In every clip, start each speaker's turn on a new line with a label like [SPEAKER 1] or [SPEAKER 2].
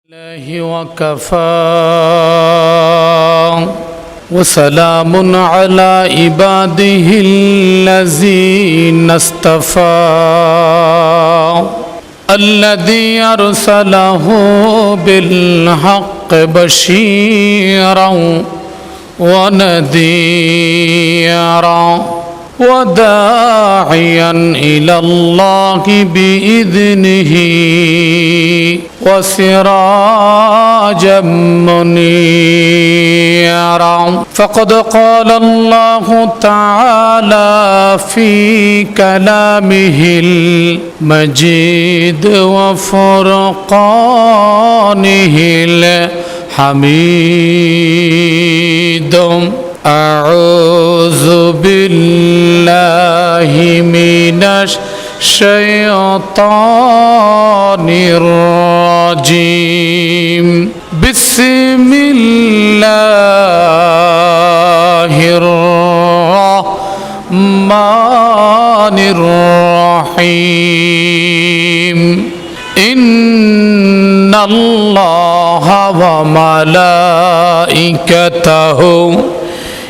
[SPEAKER 1] الله وكفى وسلام على عباده الذين اصطفى الذي أرسله بالحق بشيرا ونذيرا وداعيا إلى الله بإذنه وسراجا منيرا فقد قال الله تعالى في كلامه المجيد وفرقانه الحميد أعوذ بالله من الشيطان الرجيم بسم الله الرحمن الرحيم إن الله وملائكته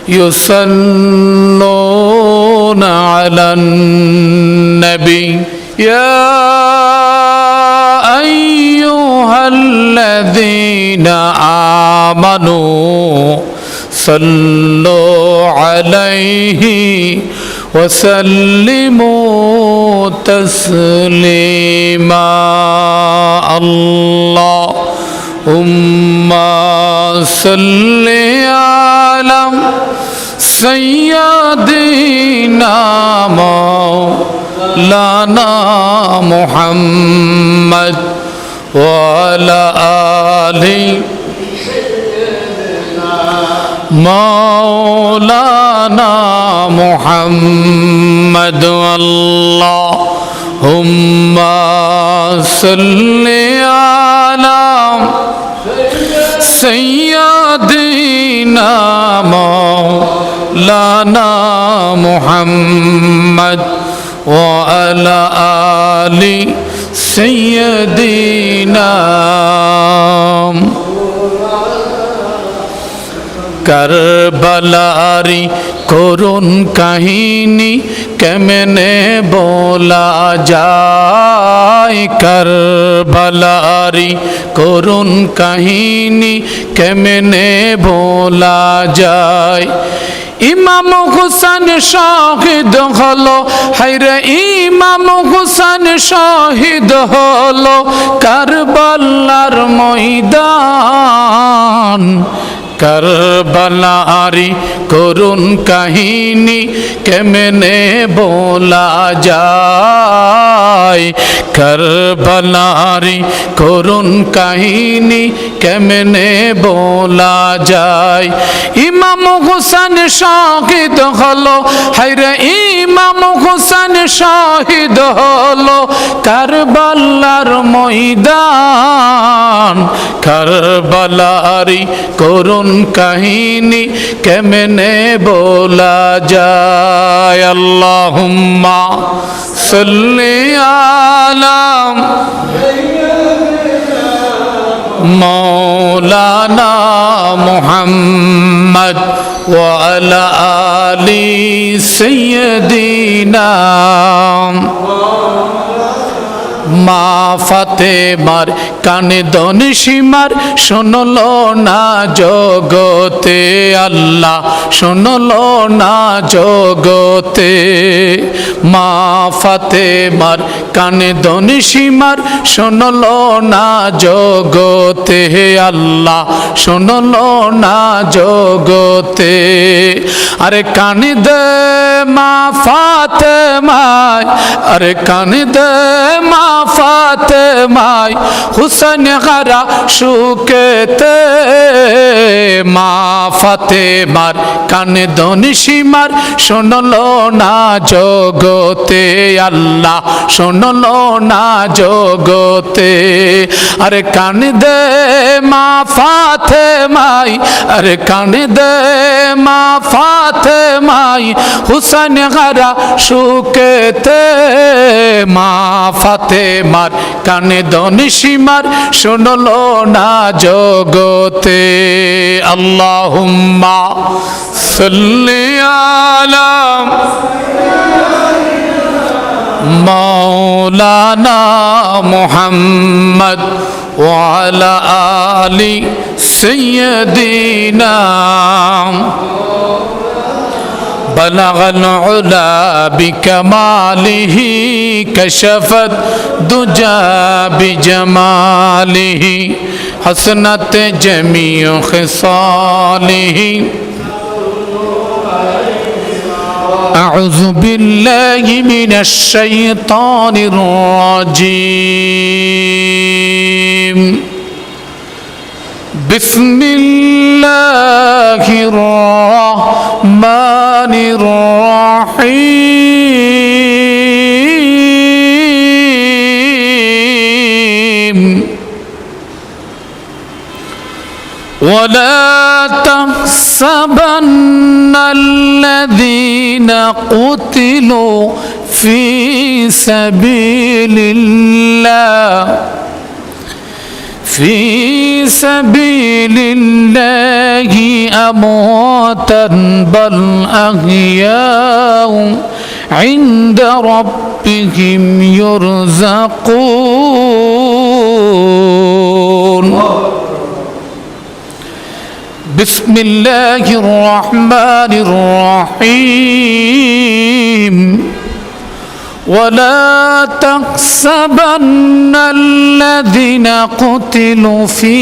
[SPEAKER 1] يصلون على النبي يا أيها الذين آمنوا صلوا عليه وسلموا تسليما اللهم صل على سيدنا مولانا محمد وعلى آل مولانا محمد اللهم صل على سيدنا مولانا محمد وعلى آل سيدنا কারবালারি করুণ কাহিনী কেমনে বলা যায় কারবালারি করুণ কাহিনী কেমনে বলা যায় ইমাম হুসেন শহীদ হলো হায়রে ইমাম হুসেন শহীদ হলো কারবালার ময়দান কারবালারি করুণ কাহিনী কেমনে বলা যায় কারবালারি করুণ কাহিনী কেমনে বলা যায় ইমাম হুসেন শহীদ হলো হায়রে ইমাম হুসেন শহীদ হলো কারবালার ময়দান কারবালারি করুণ কাহিনী কেমনে বলা যায় আল্লাহুম্মা সাল্লি আলা মাওলানা মুহাম্মদ ওয়া আলা আলি সাইয়্যিদিনা মা ফাতেমার কানে দনি সীমার শুনলো না জগতে আল্লাহ শুনলো না জগতে মা ফাতেমার কানে দনি সীমার শুনলো না জগতে আল্লাহ শুনলো না জগতে আরে কানে দে মা ফাতেমায় আরে কানে দে মা ফাতেমায় হুসেন হারা সুকেতে মা ফাতেমার কানে দনি সীমার শুনলো না জগতে আল্লাহ শুনলো না জগতে আরে কানে দে মা ফাতেমায় আরে কানে দে মা ফাতেমায় হুসেন হারা সুকেতে মা ফাতেমার কানে দনি সীমা সীমার শুনলো না জগতে। আল্লাহুম্মা সাল্লি আলা মাওলানা মুহাম্মদ ওয়া আলা আলি সাইয়্যিদিনা। بلغ العلا بكماله كشفت دجى بجماله حسنت جميع خصاله أعوذ بالله من الشيطان الرجيم بسم الله الرحمن الرحيم ولا تحسبن الذين قتلوا في سبيل الله في سبيل الله أمواتا بل أحياء عند ربهم يرزقون. بسم الله الرحمن الرحيم ولا تحسبن الذين قتلوا في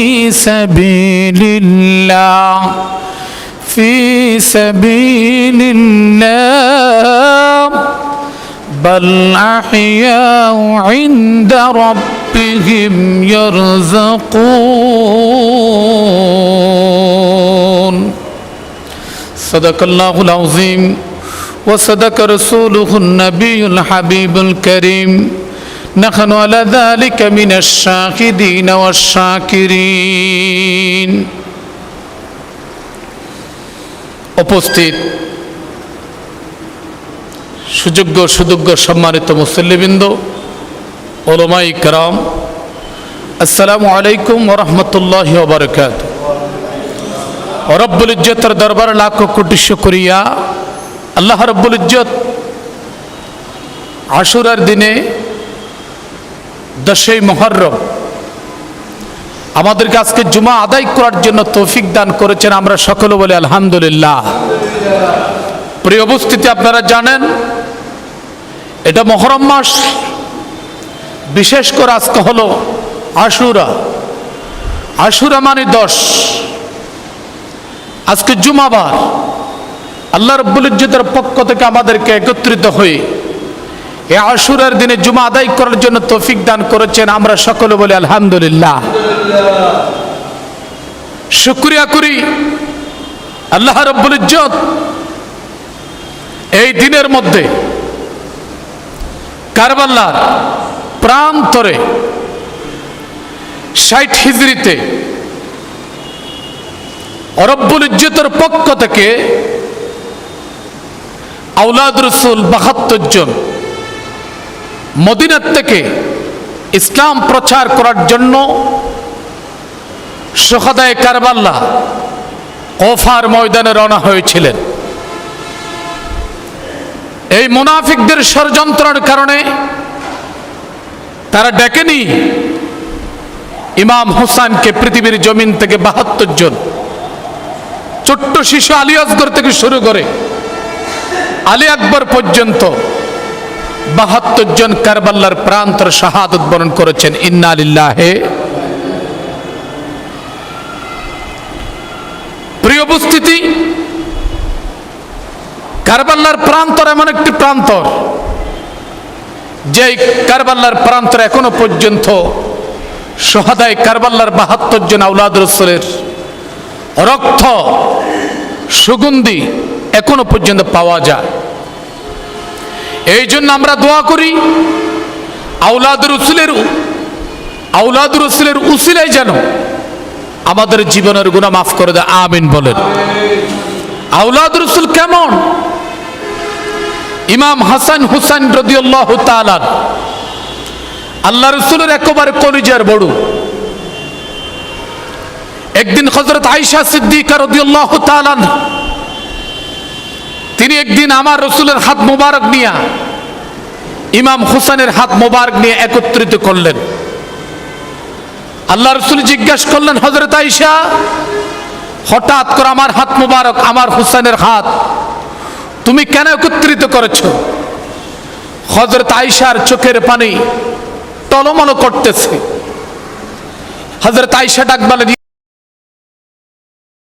[SPEAKER 1] سبيل الله بل أحياء عند ربهم يرزقون. صدق الله العظيم وصدق رسوله النبي الحبيب الكريم. نحن على ذلك من الشاهدين والشاكرين. উপস্থিত সুযোগ্য সুযোগ্য সম্মানিত মুসল্লিবৃন্দ, উলামায়ে কেরাম, আসসালামু আলাইকুম ওয়া রাহমাতুল্লাহি ওয়া বারাকাতুহু। রব্বুল ইজ্জতের দরবারে লাখ কোটি শুকরিয়া। আল্লাহ রব্বুল ইজ্জত আশুরার দিনে 10ই মুহররম আমাদেরকে আজকে জুমা আদায় করার জন্য তৌফিক দান করেছেন। আমরা সকলে বলি আলহামদুলিল্লাহ। প্রিয় উপস্থিতি, আপনারা জানেন এটা মুহররম মাস, বিশেষ করে আজকে হলো আশুরা। আশুরা মানে 10। আজকে জুমাবার। আল্লাহ রাব্বুল ইজ্জতের পক্ষ থেকে আমাদেরকে একত্রিত হয়ে এই আশুরার দিনে জুমা আদায় করার জন্য তৌফিক দান করেছেন। আমরা সকলে বলি আলহামদুলিল্লাহ। শুকরিয়া করি আল্লাহ রাব্বুল ইজ্জত এই দিনের মধ্যে কারবালার প্রান্তরে 60 হিজরিতে রব্বুল ইজ্জতের পক্ষ থেকে আওলাদ রাসূল 72 জন মদিনা থেকে ইসলাম প্রচার করার জন্য শুহাদায়ে কারবালা কুফার ময়দানে রওনা হয়েছিলেন। এই মুনাফিকদের ষড়যন্ত্রের কারণে তারা ডেকেনি ইমাম হুসাইনকে পৃথিবীর জমিন থেকে 72 জন, ছোট্ট শিশু আলী আসগর থেকে শুরু করে আলী আকবর পর্যন্ত 72 জন কারবালার প্রান্তরে শাহাদত বরণ করেছেন। ইন্না লিল্লাহি। প্রিয় উপস্থিতি, কারবালার প্রান্তর এমন একটি প্রান্তর যে কারবালার প্রান্তরে এখনো পর্যন্ত শুহাদায়ে কারবালার 72 জন আওলাদ রাসূলের রক্ত সুগন্ধি এখনো পর্যন্ত পাওয়া যায়। এই জন্য আমরা দোয়া করি আওলাদ রাসূলের উসিলায় যেন আমাদের জীবনের গুনাহ মাফ করে দেয়। আমিন বলেন। আওলাদ রাসূল কেমন? ইমাম হাসান হুসাইন রাদিয়াল্লাহু তাআলা আল্লাহ রাসূলের একেবারে কলিজার বড়ু। একদিন হযরত আয়েশা সিদ্দিকা রাদিয়াল্লাহু তাআলা তিনি একদিন আমার রাসূলের হাত মোবারক নিয়ে ইমাম হুসাইনের হাত মোবারক নিয়ে একত্রিত করলেন। আল্লাহ রাসূল জিজ্ঞাসা করলেন, হযরত আয়েশা, হঠাৎ করে আমার হাত মোবারক আমার হুসাইনের হাত তুমি কেন একত্রিত করেছো? হযরত আয়েশার চোখের পানি টলমল করতেছে। হযরত আয়েশা ডাক বলেন,